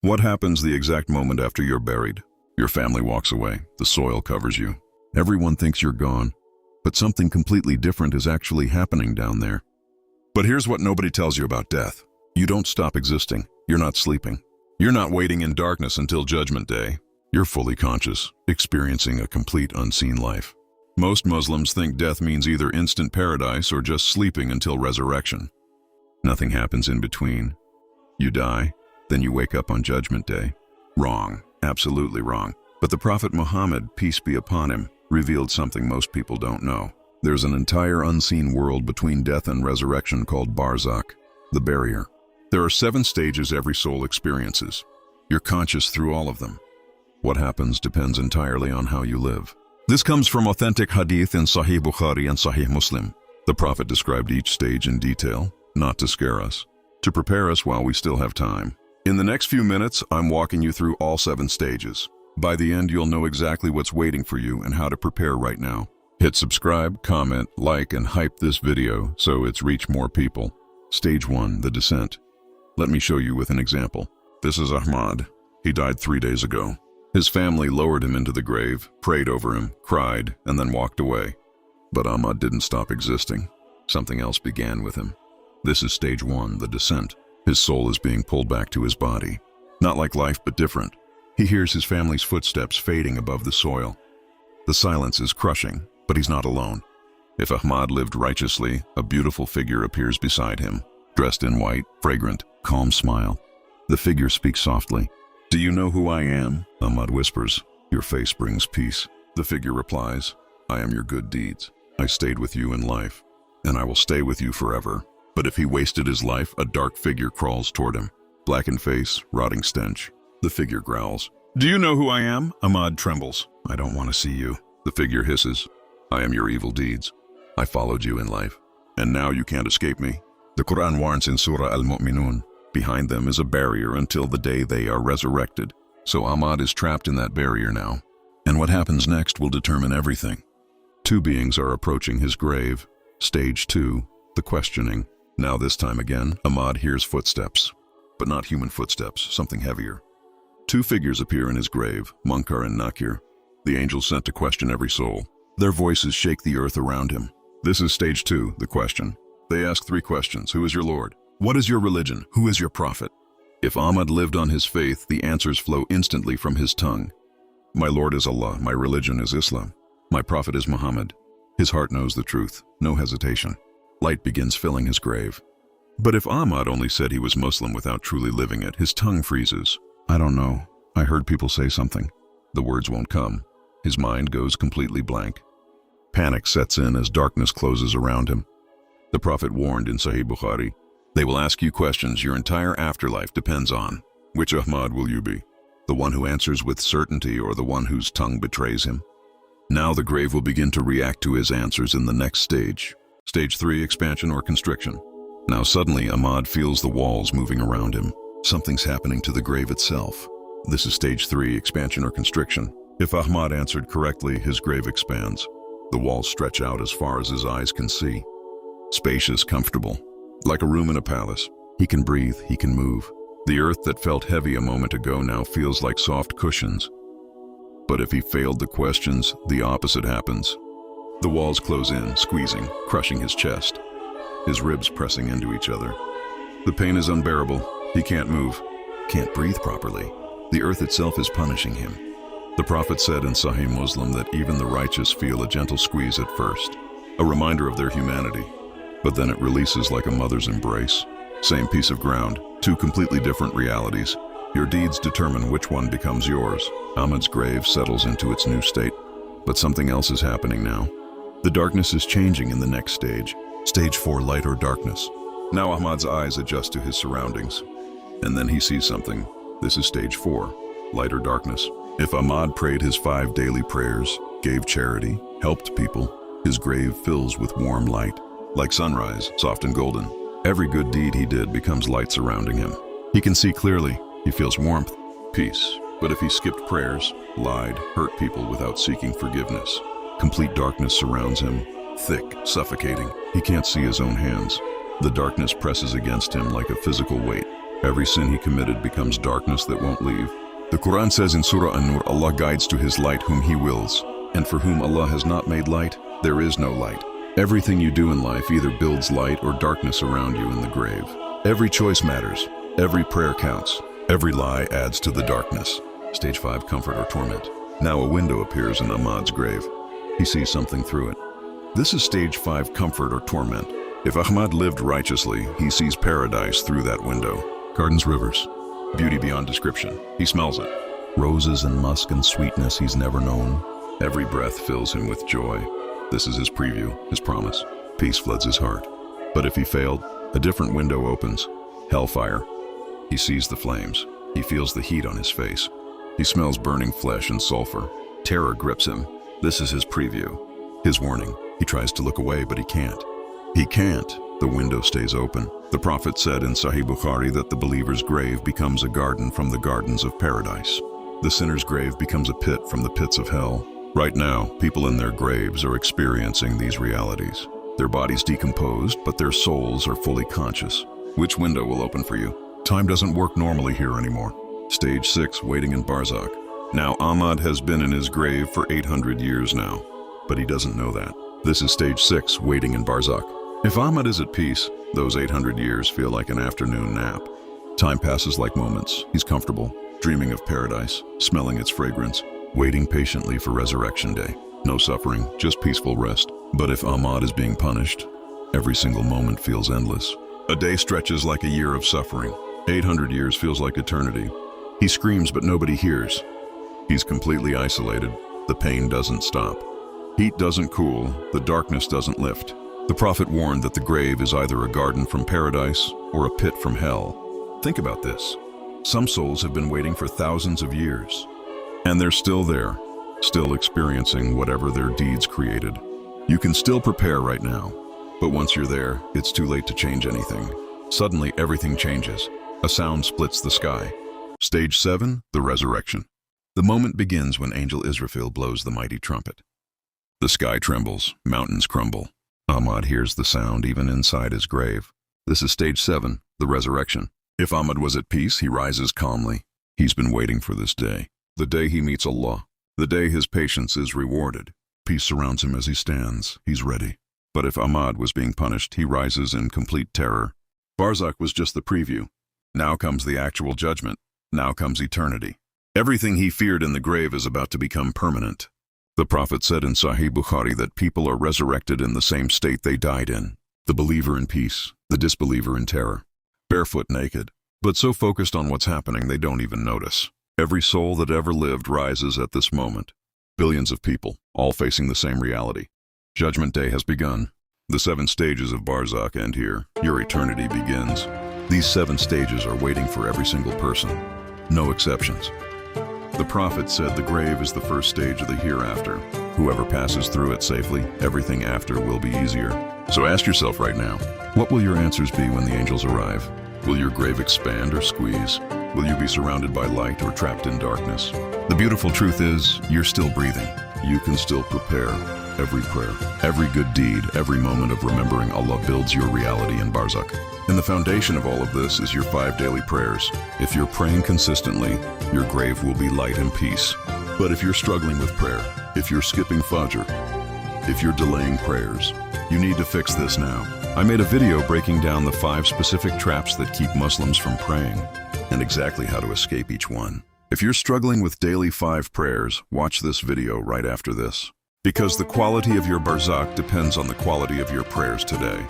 What happens the exact moment after you're buried? Your family walks away, the soil covers you. Everyone thinks you're gone, but something completely different is actually happening down there. But here's what nobody tells you about death. You don't stop existing. You're not sleeping. You're not waiting in darkness until Judgment Day. You're fully conscious, experiencing a complete unseen life. Most Muslims think death means either instant paradise or just sleeping until resurrection. Nothing happens in between. You die, then you wake up on Judgment Day. Wrong, absolutely wrong. But the Prophet Muhammad, peace be upon him, revealed something most people don't know. There's an entire unseen world between death and resurrection called Barzakh, the barrier. There are 7 stages every soul experiences. You're conscious through all of them. What happens depends entirely on how you live. This comes from authentic Hadith in Sahih Bukhari and Sahih Muslim. The Prophet described each stage in detail, not to scare us, to prepare us while we still have time. In the next few minutes, I'm walking you through all 7 stages. By the end, you'll know exactly what's waiting for you and how to prepare right now. Hit subscribe, comment, like, and hype this video so it's reached more people. Stage 1, the descent. Let me show you with an example. This is Ahmad. He died 3 days ago. His family lowered him into the grave, prayed over him, cried, and then walked away. But Ahmad didn't stop existing. Something else began with him. This is stage 1, the descent. His soul is being pulled back to his body. Not like life, but different. He hears his family's footsteps fading above the soil. The silence is crushing, but he's not alone. If Ahmad lived righteously, a beautiful figure appears beside him, dressed in white, fragrant, calm smile. The figure speaks softly. "Do you know who I am?" Ahmad whispers. "Your face brings peace." The figure replies, "I am your good deeds. I stayed with you in life, and I will stay with you forever." But if he wasted his life, a dark figure crawls toward him. Blackened face, rotting stench. The figure growls. "Do you know who I am?" Ahmad trembles. "I don't want to see you." The figure hisses. "I am your evil deeds. I followed you in life, and now you can't escape me." The Quran warns in Surah Al-Mu'minun, behind them is a barrier until the day they are resurrected. So Ahmad is trapped in that barrier now. And what happens next will determine everything. 2 beings are approaching his grave. Stage 2, the questioning. Now this time again, Ahmad hears footsteps. But not human footsteps, something heavier. 2 figures appear in his grave, Munkar and Nakir, the angels sent to question every soul. Their voices shake the earth around him. This is stage 2, the question. They ask 3 questions. Who is your Lord? What is your religion? Who is your prophet? If Ahmad lived on his faith, the answers flow instantly from his tongue. My Lord is Allah, my religion is Islam, my prophet is Muhammad. His heart knows the truth, no hesitation. Light begins filling his grave. But if Ahmad only said he was Muslim without truly living it, his tongue freezes. "I don't know. I heard people say something." The words won't come. His mind goes completely blank. Panic sets in as darkness closes around him. The Prophet warned in Sahih Bukhari, "They will ask you questions your entire afterlife depends on. Which Ahmad will you be? The one who answers with certainty or the one whose tongue betrays him?" Now the grave will begin to react to his answers in the next stage. Stage 3, expansion or constriction. Now suddenly Ahmad feels the walls moving around him. Something's happening to the grave itself. This is stage 3, expansion or constriction. If Ahmad answered correctly, his grave expands. The walls stretch out as far as his eyes can see. Spacious, comfortable, like a room in a palace. He can breathe, he can move. The earth that felt heavy a moment ago now feels like soft cushions. But if he failed the questions, the opposite happens. The walls close in, squeezing, crushing his chest. His ribs pressing into each other. The pain is unbearable. He can't move, can't breathe properly. The earth itself is punishing him. The Prophet said in Sahih Muslim that even the righteous feel a gentle squeeze at first, a reminder of their humanity. But then it releases like a mother's embrace. Same piece of ground, 2 completely different realities. Your deeds determine which one becomes yours. Ahmad's grave settles into its new state. But something else is happening now. The darkness is changing in the next stage. Stage 4, light or darkness. Now Ahmad's eyes adjust to his surroundings. And then he sees something. This is stage 4, light or darkness. If Ahmad prayed his 5 daily prayers, gave charity, helped people, his grave fills with warm light. Like sunrise, soft and golden. Every good deed he did becomes light surrounding him. He can see clearly. He feels warmth, peace. But if he skipped prayers, lied, hurt people without seeking forgiveness, complete darkness surrounds him, thick, suffocating. He can't see his own hands. The darkness presses against him like a physical weight. Every sin he committed becomes darkness that won't leave. The Quran says in Surah An-Nur, Allah guides to his light whom he wills, and for whom Allah has not made light, there is no light. Everything you do in life either builds light or darkness around you in the grave. Every choice matters. Every prayer counts. Every lie adds to the darkness. Stage 5, comfort or torment. Now a window appears in Ahmad's grave. He sees something through it. This is stage 5, comfort or torment. If Ahmad lived righteously, he sees paradise through that window. Gardens, rivers, beauty beyond description. He smells it. Roses and musk and sweetness he's never known. Every breath fills him with joy. This is his preview, his promise. Peace floods his heart. But if he failed, a different window opens. Hellfire. He sees the flames. He feels the heat on his face. He smells burning flesh and sulfur. Terror grips him. This is his preview, his warning. He tries to look away, but he can't. He can't. The window stays open. The Prophet said in Sahih Bukhari that the believer's grave becomes a garden from the gardens of paradise. The sinner's grave becomes a pit from the pits of hell. Right now, people in their graves are experiencing these realities. Their bodies decomposed, but their souls are fully conscious. Which window will open for you? Time doesn't work normally here anymore. Stage 6, waiting in Barzakh. Now Ahmad has been in his grave for 800 years now, but he doesn't know that. This is stage 6, waiting in Barzakh. If Ahmad is at peace, those 800 years feel like an afternoon nap. Time passes like moments. He's comfortable, dreaming of paradise, smelling its fragrance, waiting patiently for resurrection day. No suffering, just peaceful rest. But if Ahmad is being punished, every single moment feels endless. A day stretches like a year of suffering. 800 years feels like eternity. He screams, but nobody hears. He's completely isolated. The pain doesn't stop. Heat doesn't cool. The darkness doesn't lift. The Prophet warned that the grave is either a garden from paradise or a pit from hell. Think about this. Some souls have been waiting for thousands of years, and they're still there, still experiencing whatever their deeds created. You can still prepare right now, but once you're there, it's too late to change anything. Suddenly, everything changes. A sound splits the sky. Stage 7, the resurrection. The moment begins when Angel Israfil blows the mighty trumpet. The sky trembles, mountains crumble. Ahmad hears the sound even inside his grave. This is stage 7, the resurrection. If Ahmad was at peace, he rises calmly. He's been waiting for this day. The day he meets Allah. The day his patience is rewarded. Peace surrounds him as he stands. He's ready. But if Ahmad was being punished, he rises in complete terror. Barzakh was just the preview. Now comes the actual judgment. Now comes eternity. Everything he feared in the grave is about to become permanent. The Prophet said in Sahih Bukhari that people are resurrected in the same state they died in. The believer in peace, the disbeliever in terror. Barefoot, naked, but so focused on what's happening they don't even notice. Every soul that ever lived rises at this moment. Billions of people, all facing the same reality. Judgment Day has begun. The 7 stages of Barzakh end here. Your eternity begins. These 7 stages are waiting for every single person. No exceptions. The Prophet said the grave is the first stage of the hereafter. Whoever passes through it safely, everything after will be easier. So ask yourself right now, what will your answers be when the angels arrive? Will your grave expand or squeeze? Will you be surrounded by light or trapped in darkness? The beautiful truth is, you're still breathing. You can still prepare. Every prayer, every good deed, every moment of remembering Allah builds your reality in Barzakh. And the foundation of all of this is your 5 daily prayers. If you're praying consistently, your grave will be light and peace. But if you're struggling with prayer, if you're skipping Fajr, if you're delaying prayers, you need to fix this now. I made a video breaking down the 5 specific traps that keep Muslims from praying, and exactly how to escape each one. If you're struggling with daily 5 prayers, watch this video right after this. Because the quality of your Barzakh depends on the quality of your prayers today.